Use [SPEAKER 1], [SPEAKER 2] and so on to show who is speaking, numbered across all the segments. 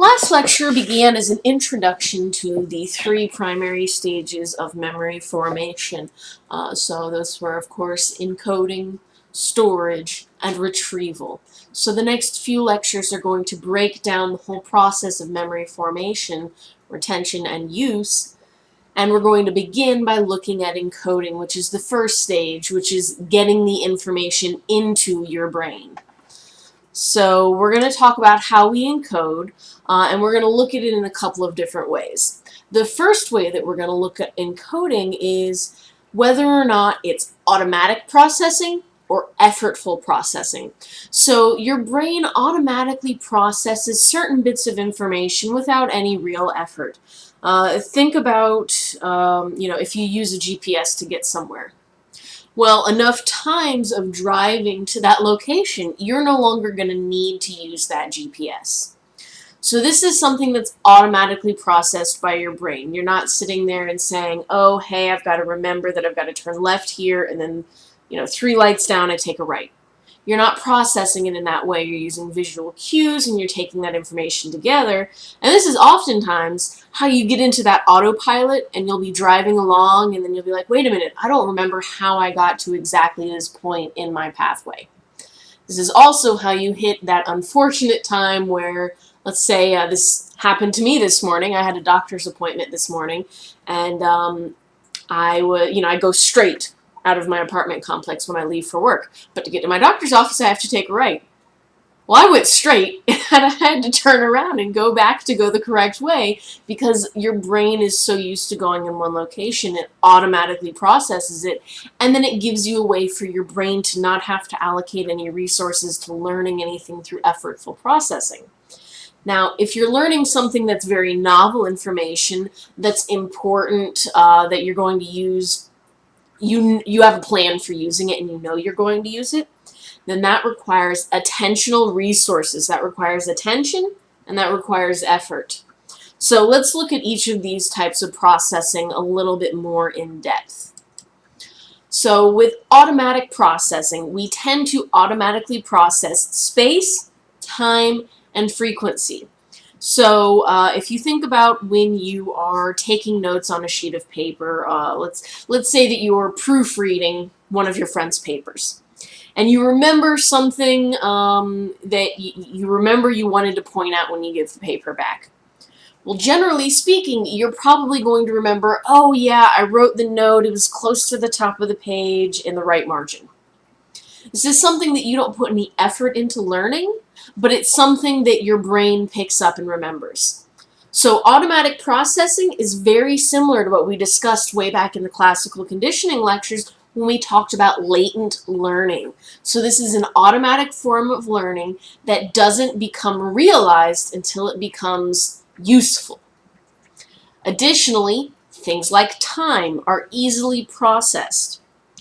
[SPEAKER 1] Last lecture began as an introduction to the three primary stages of memory formation. So those were, of course, encoding, storage, and retrieval. So the next few lectures are going to break down the whole process of memory formation, retention, and use. And we're going to begin by looking at encoding, which is the first stage, which is getting the information into your brain. So we're going to talk about how we encode, and we're going to look at it in a couple of different ways. The first way that we're going to look at encoding is whether or not it's automatic processing or effortful processing. So your brain automatically processes certain bits of information without any real effort. Think about, if you use a GPS to get somewhere. Well, enough times of driving to that location, you're no longer going to need to use that GPS. So this is something that's automatically processed by your brain. You're not sitting there and saying, oh, hey, I've got to remember that I've got to turn left here, and then, 3 lights down, I take a right. You're not processing it in that way. You're using visual cues, and you're taking that information together. And this is oftentimes how you get into that autopilot, and you'll be driving along, and then you'll be like, wait a minute, I don't remember how I got to exactly this point in my pathway. This is also how you hit that unfortunate time where, let's say, this happened to me this morning. I had a doctor's appointment this morning, and I go straight out of my apartment complex when I leave for work. But to get to my doctor's office, I have to take a right. Well, I went straight, and I had to turn around and go back to go the correct way because your brain is so used to going in one location, it automatically processes it, and then it gives you a way for your brain to not have to allocate any resources to learning anything through effortful processing. Now, if you're learning something that's very novel information, that's important, that you're going to use, you have a plan for using it and you know you're going to use it, then that requires attentional resources. That requires attention and that requires effort. So let's look at each of these types of processing a little bit more in depth. So with automatic processing, we tend to automatically process space, time, and frequency. So if you think about when you are taking notes on a sheet of paper, let's say that you're proofreading one of your friend's papers, and you remember something that you remember you wanted to point out when you give the paper back. Well, generally speaking, you're probably going to remember, oh yeah, I wrote the note, it was close to the top of the page in the right margin. This is something that you don't put any effort into learning, but it's something that your brain picks up and remembers. So automatic processing is very similar to what we discussed way back in the classical conditioning lectures when we talked about latent learning. So this is an automatic form of learning that doesn't become realized until it becomes useful. Additionally, things like time are easily processed.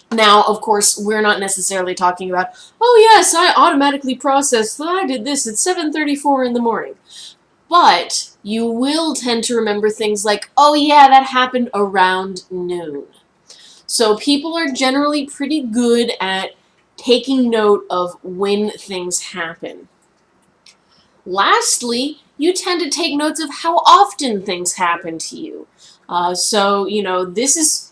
[SPEAKER 1] Now, of course, we're not necessarily talking about, oh yes, I automatically processed that I did this at 7:34 in the morning. But you will tend to remember things like, oh yeah, that happened around noon. So people are generally pretty good at taking note of when things happen. Lastly, you tend to take notes of how often things happen to you. This is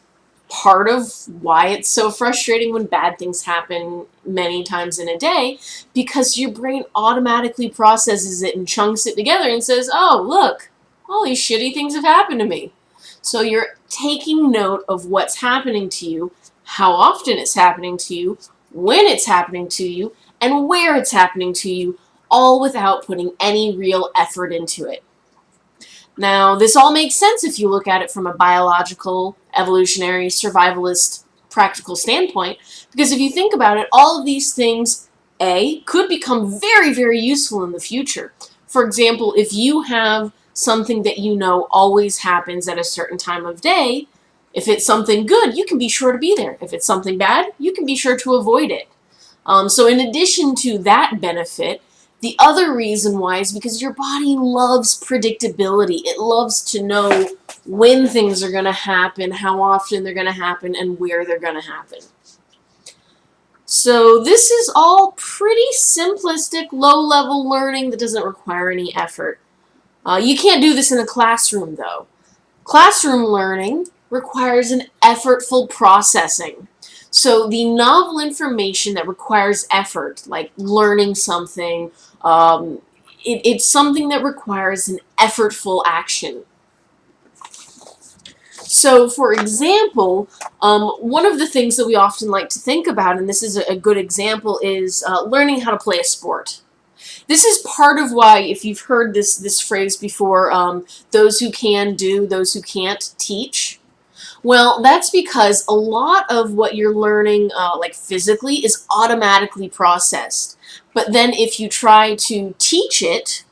[SPEAKER 1] part of why it's so frustrating when bad things happen many times in a day, because your brain automatically processes it and chunks it together and says, oh, look, all these shitty things have happened to me. So you're taking note of what's happening to you, how often it's happening to you, when it's happening to you, and where it's happening to you, all without putting any real effort into it. Now, this all makes sense if you look at it from a biological, evolutionary, survivalist, practical standpoint, because if you think about it, all of these things, could become very, very useful in the future. For example, if you have something that you know always happens at a certain time of day, if it's something good, you can be sure to be there. If it's something bad, you can be sure to avoid it. So in addition to that benefit, the other reason why is because your body loves predictability. It loves to know when things are going to happen, how often they're going to happen, and where they're going to happen. So this is all pretty simplistic, low-level learning that doesn't require any effort. You can't do this in a classroom, though. Classroom learning requires an effortful processing. So the novel information that requires effort, like learning something, it's something that requires an effortful action. So, for example, one of the things that we often like to think about, and this is a good example, is learning how to play a sport. This is part of why, if you've heard this phrase before, those who can do, those who can't teach. Well, that's because a lot of what you're learning, like physically, is automatically processed. But then if you try to teach it,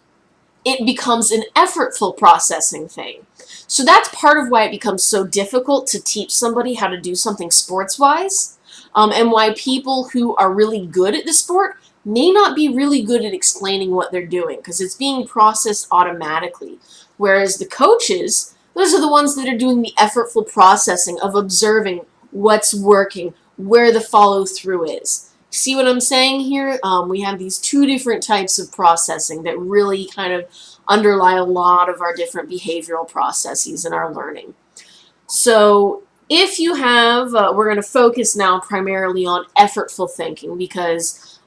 [SPEAKER 1] it becomes an effortful processing thing. So that's part of why it becomes so difficult to teach somebody how to do something sports-wise, and why people who are really good at the sport may not be really good at explaining what they're doing, because it's being processed automatically. Whereas the coaches, those are the ones that are doing the effortful processing of observing what's working, where the follow-through is. See what I'm saying here? We have these two different types of processing that really kind of underlie a lot of our different behavioral processes in our learning. So if you have, we're going to focus now primarily on effortful thinking, because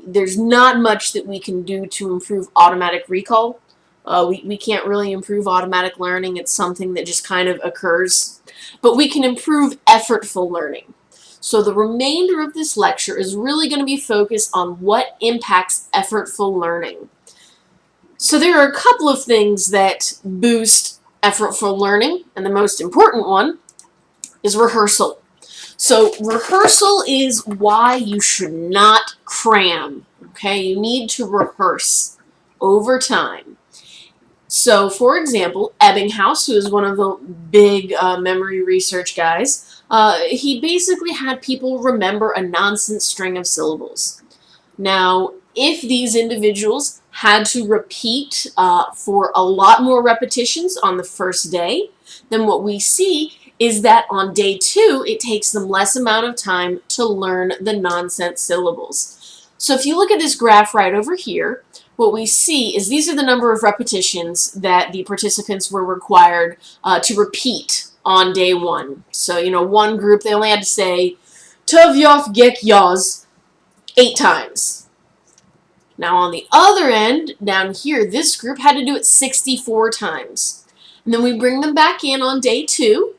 [SPEAKER 1] there's not much that we can do to improve automatic recall. We can't really improve automatic learning. It's something that just kind of occurs. But we can improve effortful learning. So the remainder of this lecture is really going to be focused on what impacts effortful learning. So there are a couple of things that boost effortful learning, and the most important one is rehearsal. So rehearsal is why you should not cram, okay? You need to rehearse over time. So, for example, Ebbinghaus, who is one of the big memory research guys, he basically had people remember a nonsense string of syllables. Now, if these individuals had to repeat for a lot more repetitions on the first day, then what we see is that on day 2, it takes them less amount of time to learn the nonsense syllables. So if you look at this graph right over here, what we see is these are the number of repetitions that the participants were required to repeat on day 1. So, you know, one group, they only had to say, Tov Gek Yaz 8 times. Now on the other end, down here, this group had to do it 64 times. And then we bring them back in on day 2,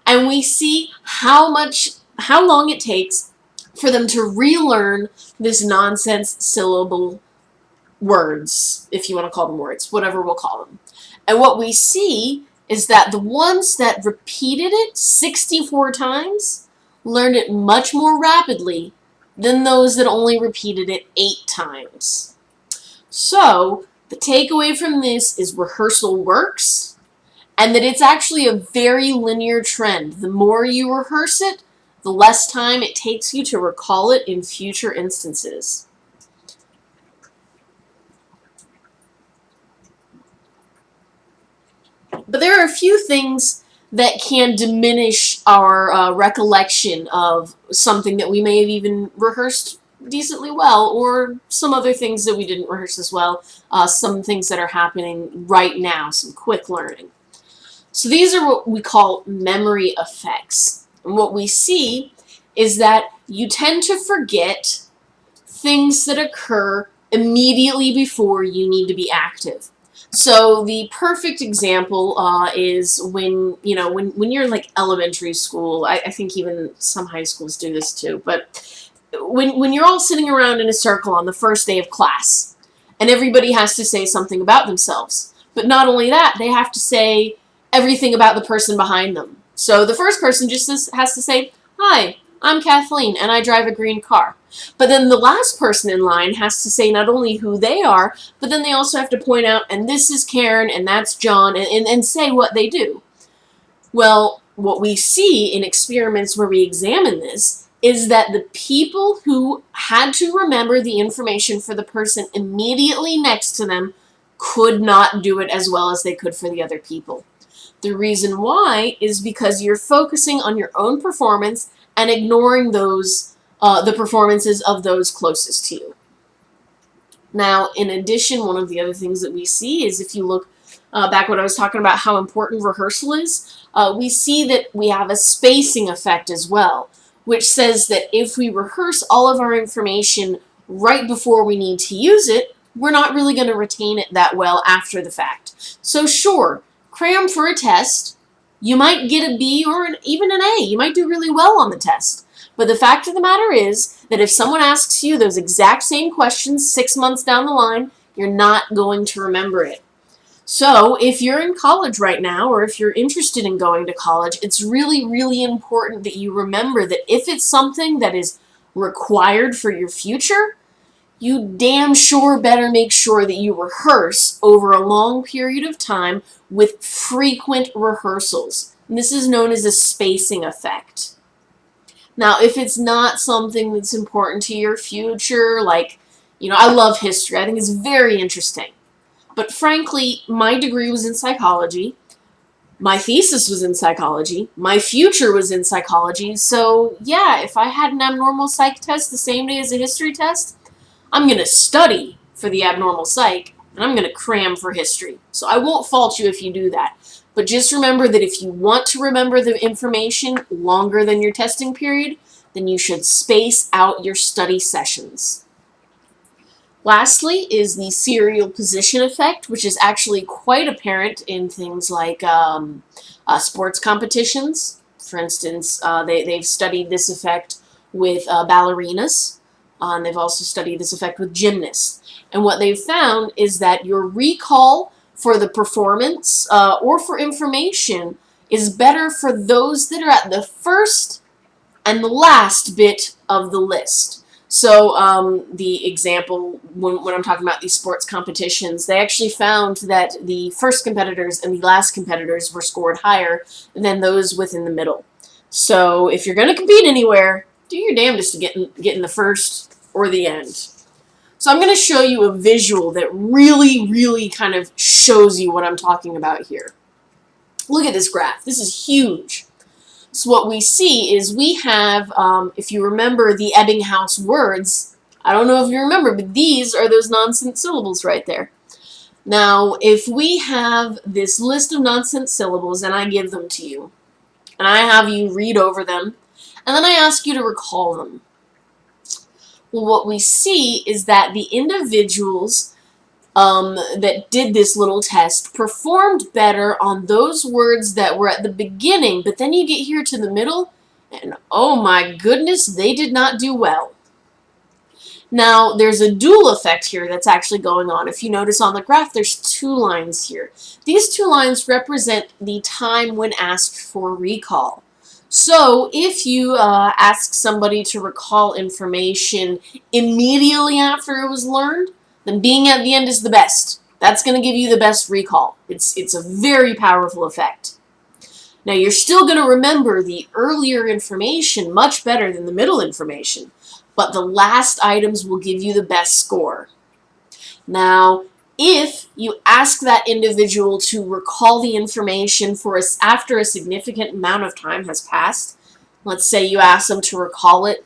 [SPEAKER 1] and we see how long it takes for them to relearn this nonsense syllable words, if you want to call them words, whatever we'll call them. And what we see is that the ones that repeated it 64 times learned it much more rapidly than those that only repeated it 8 times. So the takeaway from this is rehearsal works, and that it's actually a very linear trend. The more you rehearse it, the less time it takes you to recall it in future instances. But there are a few things that can diminish our recollection of something that we may have even rehearsed decently well, or some other things that we didn't rehearse as well, some things that are happening right now, some quick learning. So these are what we call memory effects. And what we see is that you tend to forget things that occur immediately before you need to be active. So the perfect example is when you're like elementary school. I think even some high schools do this too. But when you're all sitting around in a circle on the first day of class, and everybody has to say something about themselves. But not only that, they have to say everything about the person behind them. So the first person just has to say, "Hi, I'm Kathleen, and I drive a green car." But then the last person in line has to say not only who they are, but then they also have to point out, and this is Karen, and that's John, and say what they do. Well, what we see in experiments where we examine this is that the people who had to remember the information for the person immediately next to them could not do it as well as they could for the other people. The reason why is because you're focusing on your own performance and ignoring those the performances of those closest to you. Now, in addition, one of the other things that we see is if you look back when I was talking about how important rehearsal is, we see that we have a spacing effect as well, which says that if we rehearse all of our information right before we need to use it, we're not really going to retain it that well after the fact. So sure, cram for a test. You might get a B or even an A. You might do really well on the test. But the fact of the matter is that if someone asks you those exact same questions 6 months down the line, you're not going to remember it. So if you're in college right now, or if you're interested in going to college, it's really, really important that you remember that if it's something that is required for your future, you damn sure better make sure that you rehearse over a long period of time with frequent rehearsals. And this is known as a spacing effect. Now, if it's not something that's important to your future, like, I love history. I think it's very interesting. But frankly, my degree was in psychology. My thesis was in psychology. My future was in psychology. So, yeah, if I had an abnormal psych test the same day as a history test, I'm going to study for the abnormal psych, and I'm going to cram for history. So I won't fault you if you do that. But just remember that if you want to remember the information longer than your testing period, then you should space out your study sessions. Lastly is the serial position effect, which is actually quite apparent in things like sports competitions. For instance, they've studied this effect with ballerinas, and they've also studied this effect with gymnasts. And what they've found is that your recall for the performance or for information is better for those that are at the first and the last bit of the list. So the example, when I'm talking about these sports competitions, they actually found that the first competitors and the last competitors were scored higher than those within the middle. So if you're going to compete anywhere, do your damnedest to get in the first or the end. So I'm going to show you a visual that really, really kind of shows you what I'm talking about here. Look at this graph. This is huge. So what we see is we have, if you remember the Ebbinghaus words, I don't know if you remember, but these are those nonsense syllables right there. Now, if we have this list of nonsense syllables and I give them to you, and I have you read over them, and then I ask you to recall them, well, what we see is that the individuals that did this little test performed better on those words that were at the beginning, but then you get here to the middle, and oh my goodness, they did not do well. Now, there's a dual effect here that's actually going on. If you notice on the graph, there's 2 lines here. These 2 lines represent the time when asked for recall. So if you ask somebody to recall information immediately after it was learned, then being at the end is the best. That's going to give you the best recall. It's a very powerful effect. Now, you're still going to remember the earlier information much better than the middle information, but the last items will give you the best score. Now, if you ask that individual to recall the information for us after a significant amount of time has passed, let's say you ask them to recall it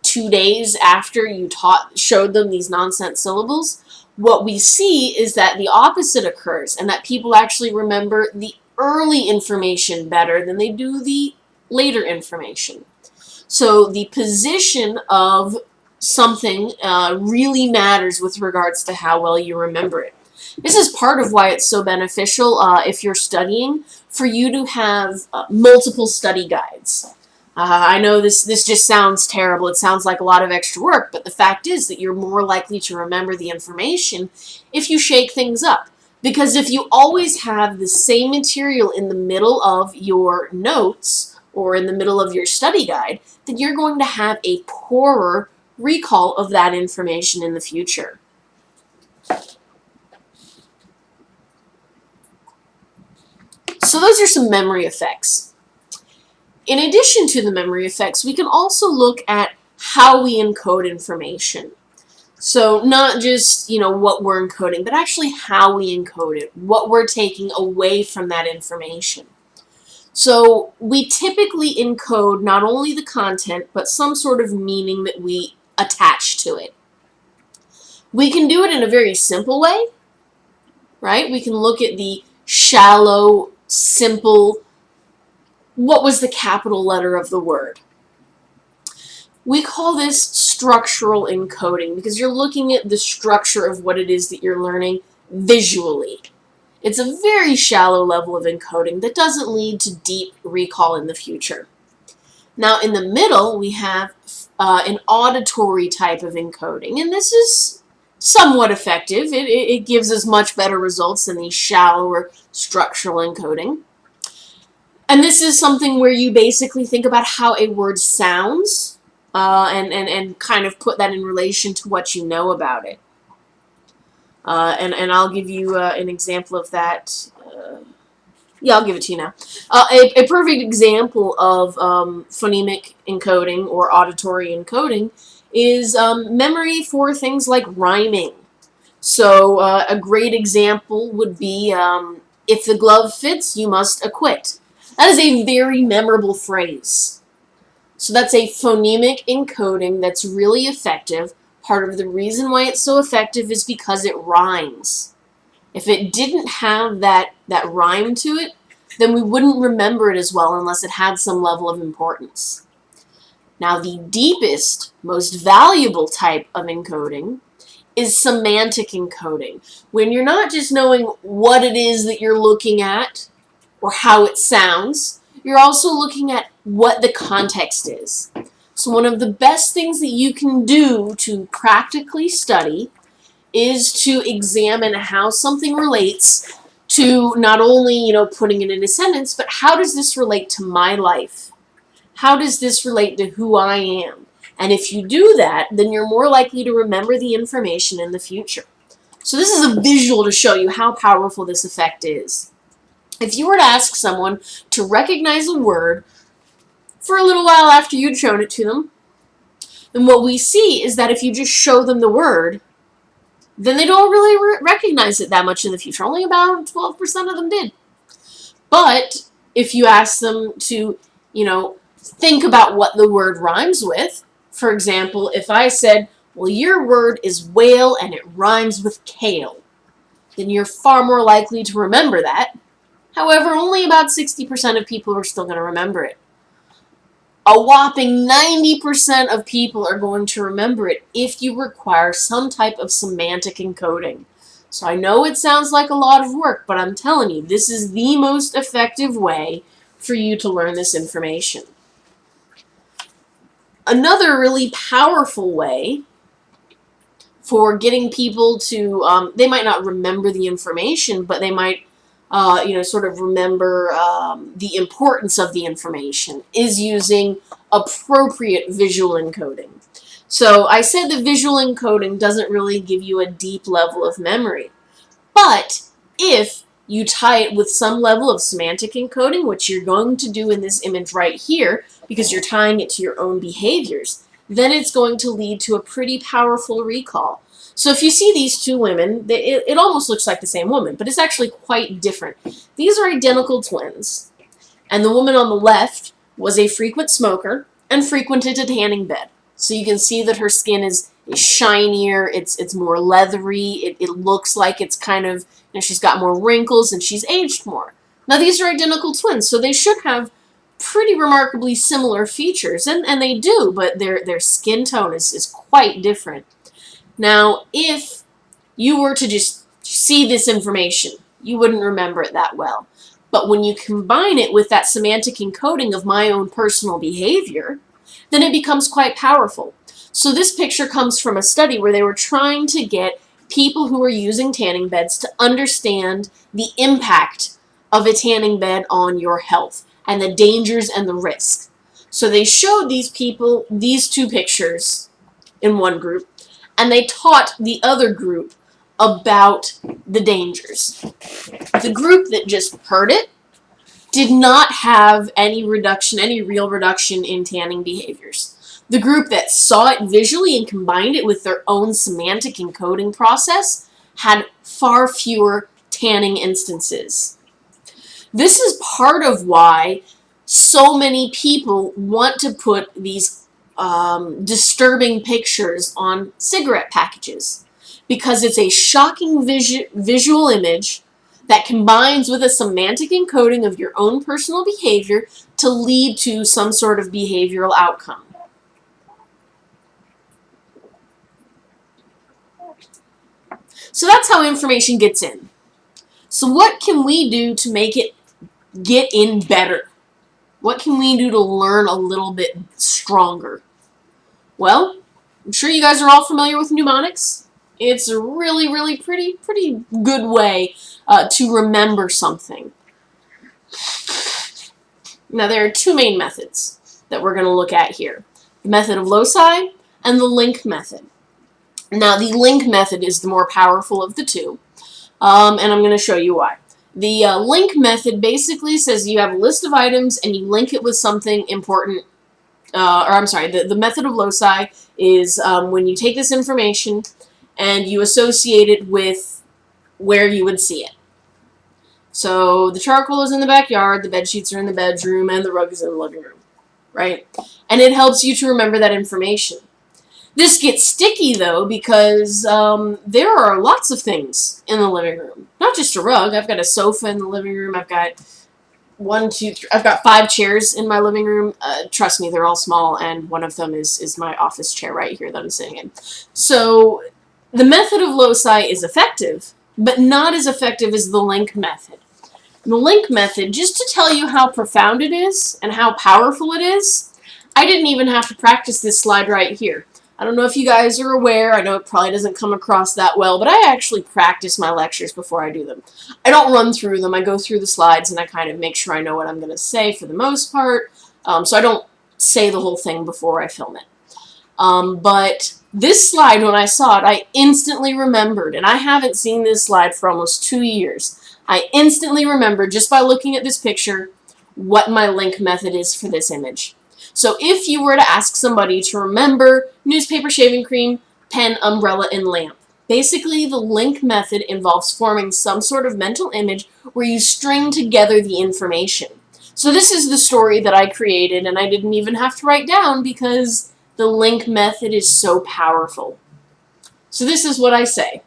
[SPEAKER 1] 2 days after you showed them these nonsense syllables, what we see is that the opposite occurs, and that people actually remember the early information better than they do the later information. So the position of something really matters with regards to how well you remember it. This is part of why it's so beneficial if you're studying, for you to have multiple study guides. I know this just sounds terrible. It sounds like a lot of extra work, but the fact is that you're more likely to remember the information if you shake things up. Because if you always have the same material in the middle of your notes or in the middle of your study guide, then you're going to have a poorer recall of that information in the future. So those are some memory effects. In addition to the memory effects, we can also look at how we encode information. So not just, what we're encoding, but actually how we encode it, what we're taking away from that information. So we typically encode not only the content, but some sort of meaning that we attach to it. We can do it in a very simple way, right? We can look at the shallow, simple, what was the capital letter of the word? We call this structural encoding because you're looking at the structure of what it is that you're learning visually. It's a very shallow level of encoding that doesn't lead to deep recall in the future. Now, in the middle, we have an auditory type of encoding, and this is somewhat effective. It gives us much better results than the shallower structural encoding. And this is something where you basically think about how a word sounds and kind of put that in relation to what you know about it. And I'll give you an example of that. Yeah, I'll give it to you now. A perfect example of phonemic encoding or auditory encoding is memory for things like rhyming. So a great example would be, if the glove fits, you must acquit. That is a very memorable phrase. So that's a phonemic encoding that's really effective. Part of the reason why it's so effective is because it rhymes. If it didn't have that rhyme to it, then we wouldn't remember it as well unless it had some level of importance. Now, the deepest, most valuable type of encoding is semantic encoding, when you're not just knowing what it is that you're looking at or how it sounds, you're also looking at what the context is. So one of the best things that you can do to practically study is to examine how something relates to not only, putting it in a sentence, but how does this relate to my life? How does this relate to who I am? And if you do that, then you're more likely to remember the information in the future. So this is a visual to show you how powerful this effect is. If you were to ask someone to recognize a word for a little while after you'd shown it to them, then what we see is that if you just show them the word, then they don't really recognize it that much in the future. Only about 12% of them did. But if you ask them to, think about what the word rhymes with, for example, if I said, well, your word is whale and it rhymes with kale, then you're far more likely to remember that. However, only about 60% of people are still going to remember it. A whopping 90% of people are going to remember it if you require some type of semantic encoding. So I know it sounds like a lot of work, but I'm telling you, this is the most effective way for you to learn this information. Another really powerful way for getting people to, they might not remember the information, but they might sort of remember the importance of the information, is using appropriate visual encoding. So I said that visual encoding doesn't really give you a deep level of memory, but if you tie it with some level of semantic encoding, which you're going to do in this image right here, because you're tying it to your own behaviors, then it's going to lead to a pretty powerful recall. So if you see these two women, it almost looks like the same woman, but it's actually quite different. These are identical twins, and the woman on the left was a frequent smoker and frequented a tanning bed. So you can see that her skin is shinier, it's more leathery, it looks like it's kind of, she's got more wrinkles and she's aged more. Now these are identical twins, so they should have pretty remarkably similar features, and they do, but their skin tone is quite different. Now, if you were to just see this information, you wouldn't remember it that well. But when you combine it with that semantic encoding of my own personal behavior, then it becomes quite powerful. So this picture comes from a study where they were trying to get people who were using tanning beds to understand the impact of a tanning bed on your health and the dangers and the risks. So they showed these people these two pictures in one group, and they taught the other group about the dangers. The group that just heard it did not have any real reduction in tanning behaviors. The group that saw it visually and combined it with their own semantic encoding process had far fewer tanning instances. This is part of why so many people want to put these disturbing pictures on cigarette packages, because it's a shocking visual image that combines with a semantic encoding of your own personal behavior to lead to some sort of behavioral outcome. So that's how information gets in. So what can we do to make it get in better? What can we do to learn a little bit stronger? Well, I'm sure you guys are all familiar with mnemonics. It's a really pretty good way to remember something. Now, there are two main methods that we're going to look at here. The method of loci and the link method. Now, the link method is the more powerful of the two, and I'm going to show you why. The link method basically says you have a list of items and you link it with something important. The method of loci is when you take this information and you associate it with where you would see it. So the charcoal is in the backyard, the bed sheets are in the bedroom, and the rug is in the living room, right? And it helps you to remember that information. This gets sticky, though, because there are lots of things in the living room. Not just a rug. I've got a sofa in the living room. I've got I've got 5 chairs in my living room. Trust me, they're all small, and one of them is my office chair right here that I'm sitting in. So the method of loci is effective, but not as effective as the link method. The link method, just to tell you how profound it is and how powerful it is, I didn't even have to practice this slide right here. I don't know if you guys are aware, I know it probably doesn't come across that well, but I actually practice my lectures before I do them. I don't run through them, I go through the slides and I kind of make sure I know what I'm going to say for the most part, so I don't say the whole thing before I film it. But this slide, when I saw it, I instantly remembered, and I haven't seen this slide for almost 2 years. I instantly remembered, just by looking at this picture, what my link method is for this image. So if you were to ask somebody to remember newspaper, shaving cream, pen, umbrella, and lamp, basically the link method involves forming some sort of mental image where you string together the information. So this is the story that I created, and I didn't even have to write down because the link method is so powerful. So this is what I say.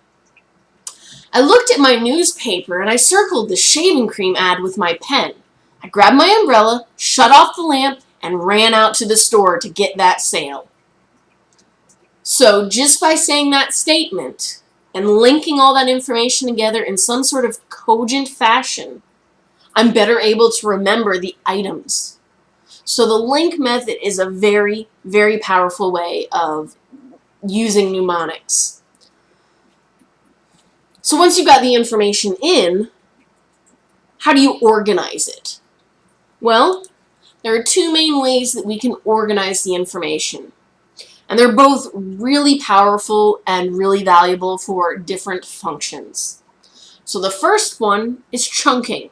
[SPEAKER 1] I looked at my newspaper and I circled the shaving cream ad with my pen. I grabbed my umbrella, shut off the lamp, and ran out to the store to get that sale. So just by saying that statement and linking all that information together in some sort of cogent fashion, I'm better able to remember the items. So the link method is a very powerful way of using mnemonics. So once you've got the information in, how do you organize it? Well, there are 2 main ways that we can organize the information. And they're both really powerful and really valuable for different functions. So the first one is chunking.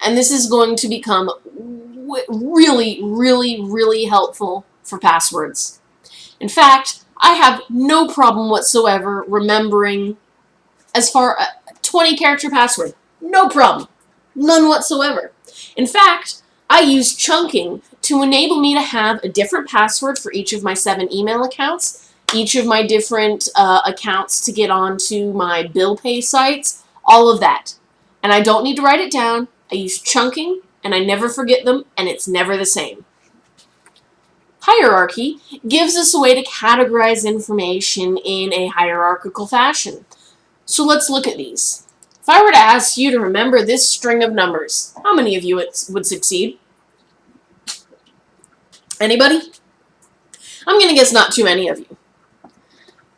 [SPEAKER 1] And this is going to become really helpful for passwords. In fact, I have no problem whatsoever remembering as far a 20-character password. No problem. None whatsoever. In fact, I use chunking to enable me to have a different password for each of my 7 email accounts, each of my different accounts to get onto my bill pay sites, all of that. And I don't need to write it down. I use chunking, and I never forget them, and it's never the same. Hierarchy gives us a way to categorize information in a hierarchical fashion. So let's look at these. If I were to ask you to remember this string of numbers, how many of you would succeed? Anybody? I'm going to guess not too many of you.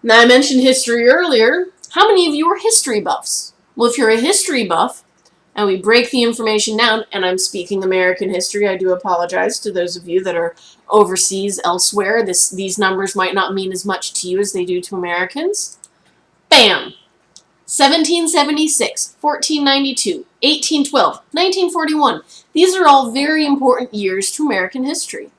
[SPEAKER 1] Now, I mentioned history earlier. How many of you are history buffs? Well, if you're a history buff, and we break the information down, and I'm speaking American history, I do apologize to those of you that are overseas elsewhere. These numbers might not mean as much to you as they do to Americans. Bam! 1776, 1492, 1812, 1941. These are all very important years to American history.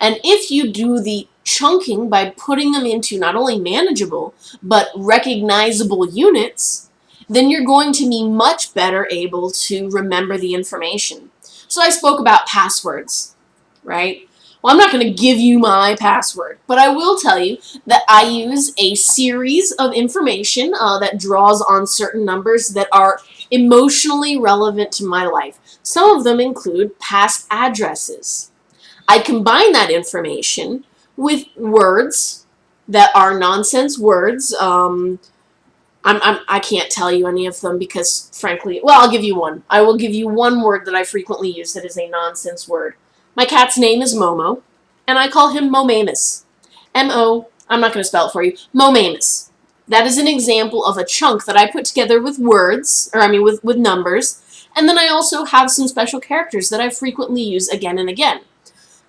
[SPEAKER 1] And if you do the chunking by putting them into not only manageable, but recognizable units, then you're going to be much better able to remember the information. So I spoke about passwords, right? Well, I'm not going to give you my password, but I will tell you that I use a series of information that draws on certain numbers that are emotionally relevant to my life. Some of them include past addresses. I combine that information with words that are nonsense words. I can't tell you any of them because, frankly, well, I'll give you one. I will give you one word that I frequently use that is a nonsense word. My cat's name is Momo, and I call him Momamus. M-O, I'm not going to spell it for you, Momamus. That is an example of a chunk that I put together with words, or I mean with numbers, and then I also have some special characters that I frequently use again and again.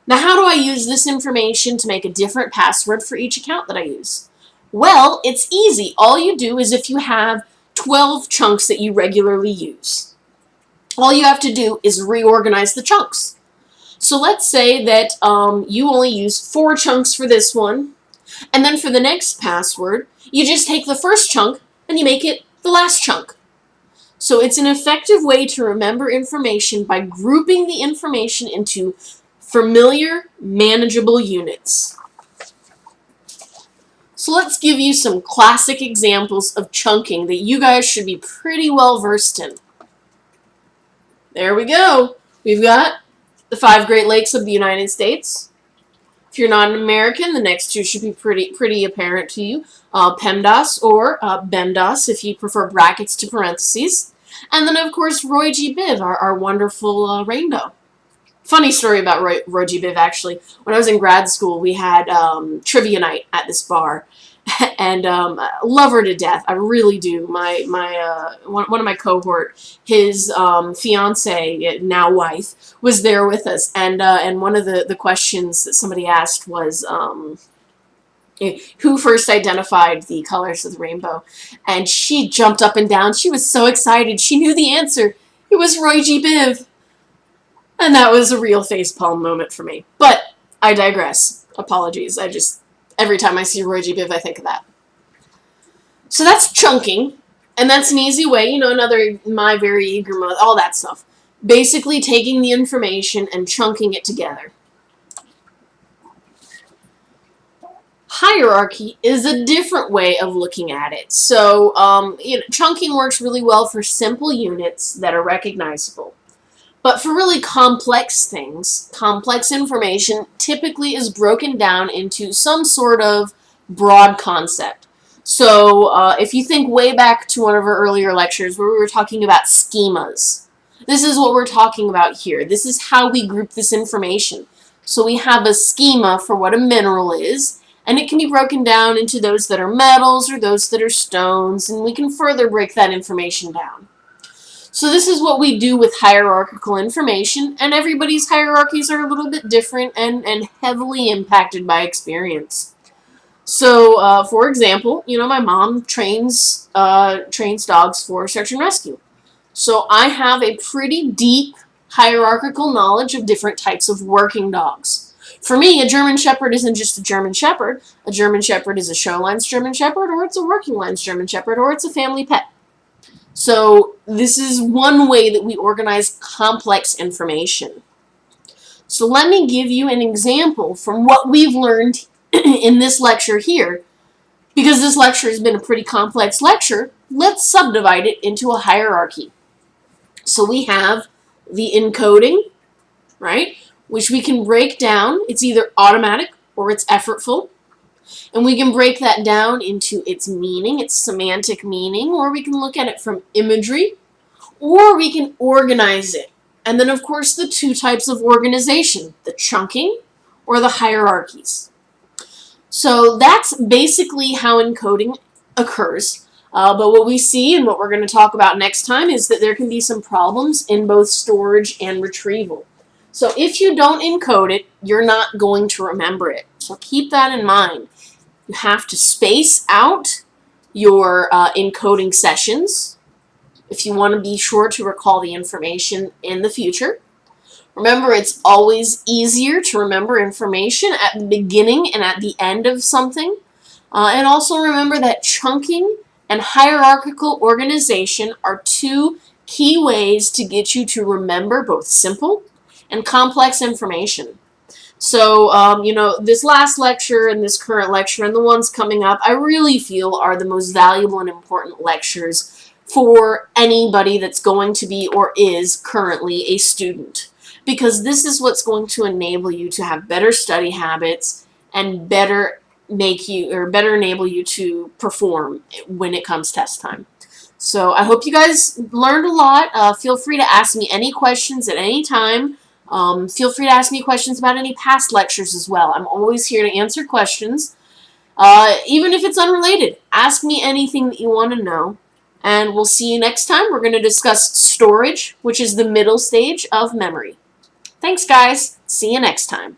[SPEAKER 1] Now, how do I use this information to make a different password for each account that I use? Well, it's easy. All you do is if you have 12 chunks that you regularly use, all you have to do is reorganize the chunks. So let's say that you only use 4 chunks for this one, and then for the next password, you just take the first chunk and you make it the last chunk. So it's an effective way to remember information by grouping the information into familiar, manageable units. So let's give you some classic examples of chunking that you guys should be pretty well versed in. There we go. We've got the 5 Great Lakes of the United States. If you're not an American, the next 2 should be pretty apparent to you. PEMDAS or BEMDAS if you prefer brackets to parentheses. And then, of course, Roy G. Biv, our wonderful rainbow. Funny story about Roy G. Biv, actually. When I was in grad school, we had trivia night at this bar. And love her to death. I really do. One of my cohort, his fiance, now wife, was there with us, and one of the questions that somebody asked was who first identified the colors of the rainbow, and she jumped up and down. She was so excited. She knew the answer. It was Roy G. Biv, and that was a real facepalm moment for me. But I digress. Apologies. Every time I see Roy G. Biv, I think of that. So that's chunking, and that's an easy way, another My Very Eager Mother, all that stuff. Basically taking the information and chunking it together. Hierarchy is a different way of looking at it. So, chunking works really well for simple units that are recognizable. But for really complex things, complex information typically is broken down into some sort of broad concept. So if you think way back to one of our earlier lectures where we were talking about schemas, this is what we're talking about here. This is how we group this information. So we have a schema for what a mineral is, and it can be broken down into those that are metals or those that are stones, and we can further break that information down. So this is what we do with hierarchical information, and everybody's hierarchies are a little bit different and heavily impacted by experience. So, for example, my mom trains dogs for search and rescue. So I have a pretty deep hierarchical knowledge of different types of working dogs. For me, a German Shepherd isn't just a German Shepherd. A German Shepherd is a show lines German Shepherd, or it's a working lines German Shepherd, or it's a family pet. So this is one way that we organize complex information. So let me give you an example from what we've learned in this lecture here. Because this lecture has been a pretty complex lecture, let's subdivide it into a hierarchy. So we have the encoding, right, which we can break down. It's either automatic or it's effortful. And we can break that down into its meaning, its semantic meaning, or we can look at it from imagery, or we can organize it. And then, of course, the 2 types of organization, the chunking or the hierarchies. So that's basically how encoding occurs. But what we see and what we're going to talk about next time is that there can be some problems in both storage and retrieval. So if you don't encode it, you're not going to remember it. So keep that in mind. You have to space out your encoding sessions if you want to be sure to recall the information in the future. Remember, it's always easier to remember information at the beginning and at the end of something. And also remember that chunking and hierarchical organization are 2 key ways to get you to remember both simple and complex information. So, this last lecture and this current lecture and the ones coming up, I really feel are the most valuable and important lectures for anybody that's going to be or is currently a student. Because this is what's going to enable you to have better study habits and better enable you to perform when it comes test time. So I hope you guys learned a lot. Feel free to ask me any questions at any time. Feel free to ask me questions about any past lectures as well. I'm always here to answer questions, even if it's unrelated. Ask me anything that you want to know, and we'll see you next time. We're going to discuss storage, which is the middle stage of memory. Thanks, guys. See you next time.